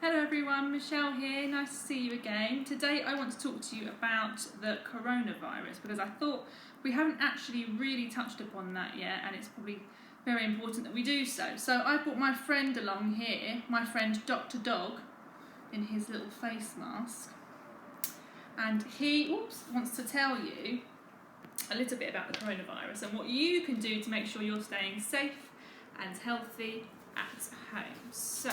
Hello everyone, Michelle here, nice to see you again. Today I want to talk to you about the coronavirus because I thought we haven't actually really touched upon that yet and it's probably very important that we do so. So I brought my friend along here, my friend Dr. Dog in his little face mask, and he wants to tell you a little bit about the coronavirus and what you can do to make sure you're staying safe and healthy at home. So,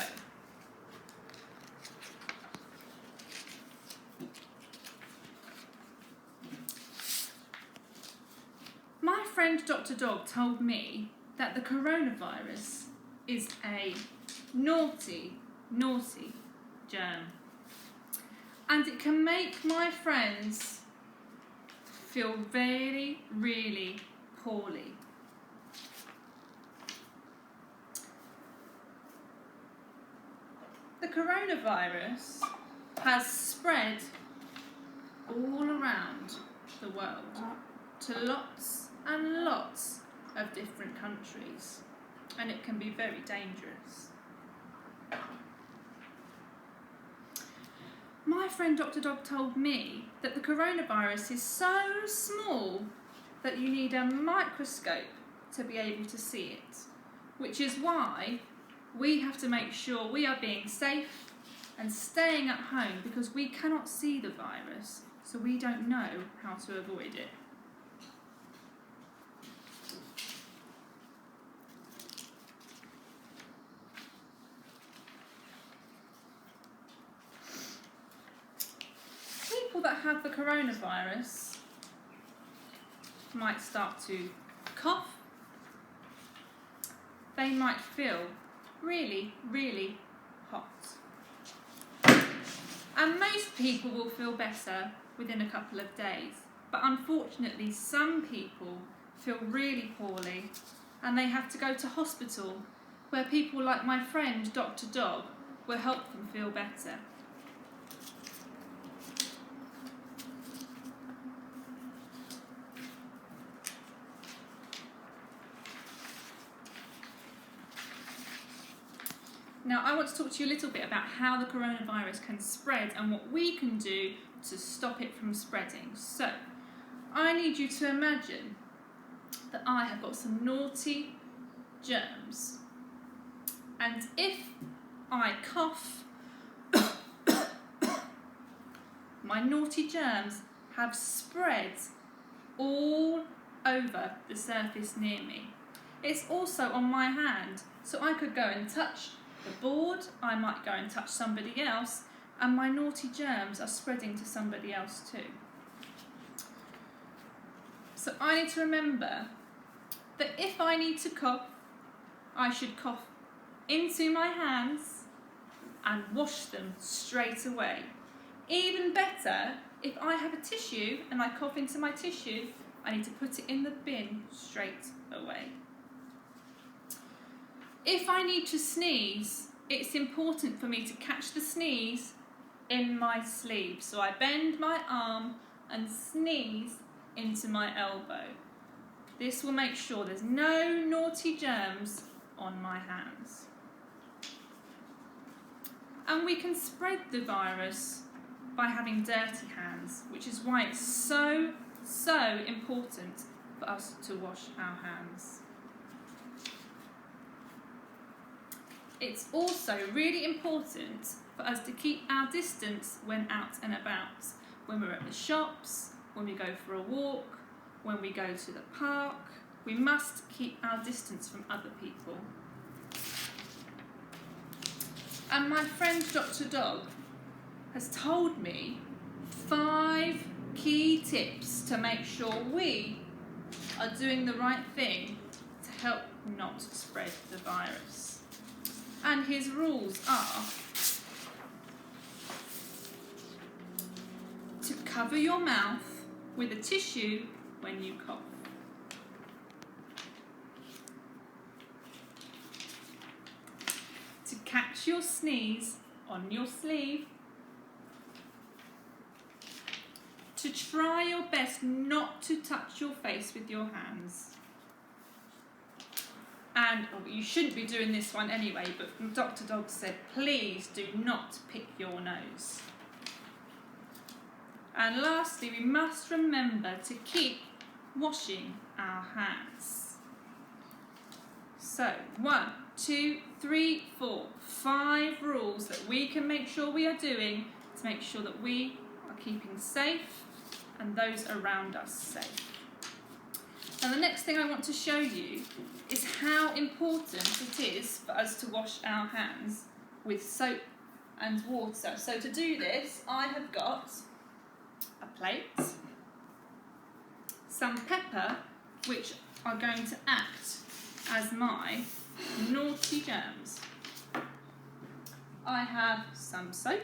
my friend Dr. Dog told me that the coronavirus is a naughty germ. And it can make my friends feel really, really poorly. The coronavirus has spread all around the world to lots and lots of different countries, and it can be very dangerous. My friend Dr. Dog told me that the coronavirus is so small that you need a microscope to be able to see it, which is why we have to make sure we are being safe and staying at home, because we cannot see the virus, so we don't know how to avoid it. People that have the coronavirus might start to cough. They might feel really, really hot. And most people will feel better within a couple of days. But unfortunately, some people feel really poorly and they have to go to hospital, where people like my friend Dr. Dog will help them feel better. Now, I want to talk to you a little bit about how the coronavirus can spread and what we can do to stop it from spreading. So, I need you to imagine that I have got some naughty germs. And if I cough, my naughty germs have spread all over the surface near me. It's also on my hand, so I could go and touch the board, I might go and touch somebody else, and my naughty germs are spreading to somebody else too. So I need to remember that if I need to cough, I should cough into my hands and wash them straight away. Even better, if I have a tissue and I cough into my tissue, I need to put it in the bin straight away. If I need to sneeze, it's important for me to catch the sneeze in my sleeve. So I bend my arm and sneeze into my elbow. This will make sure there's no naughty germs on my hands. And we can spread the virus by having dirty hands, which is why it's so important for us to wash our hands. It's also really important for us to keep our distance when out and about. When we're at the shops, when we go for a walk, when we go to the park, we must keep our distance from other people. And my friend Dr. Dog has told me 5 key tips to make sure we are doing the right thing to help not spread the virus. And his rules are to cover your mouth with a tissue when you cough. To catch your sneeze on your sleeve. To try your best not to touch your face with your hands. And you shouldn't be doing this one anyway, but Dr. Dog said, please do not pick your nose. And lastly, we must remember to keep washing our hands. So 1, 2, 3, 4, 5 rules that we can make sure we are doing to make sure that we are keeping safe and those around us safe. And the next thing I want to show you is how important it is for us to wash our hands with soap and water. So to do this, I have got a plate, some pepper, which are going to act as my naughty germs. I have some soap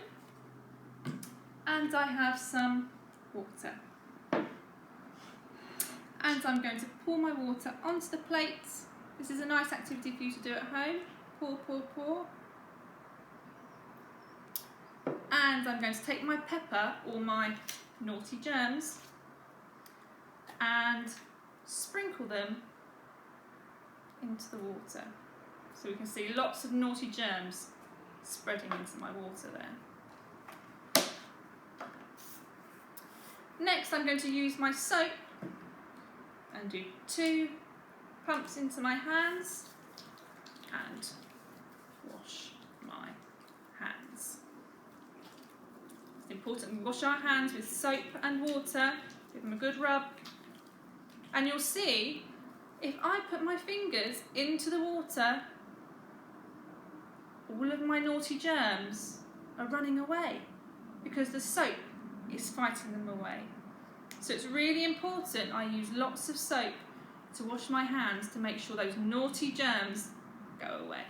and I have some water. And I'm going to pour my water onto the plate. This is a nice activity for you to do at home. Pour, pour, pour. And I'm going to take my pepper, or my naughty germs, and sprinkle them into the water. So we can see lots of naughty germs spreading into my water there. Next, I'm going to use my soap and do 2 pumps into my hands and wash my hands. It's important we wash our hands with soap and water, give them a good rub, and you'll see if I put my fingers into the water, all of my naughty germs are running away because the soap is fighting them away. So it's really important I use lots of soap to wash my hands to make sure those naughty germs go away.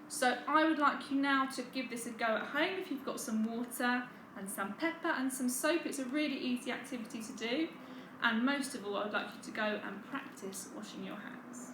So I would like you now to give this a go at home. If you've got some water and some pepper and some soap, it's a really easy activity to do. And most of all, I would like you to go and practice washing your hands.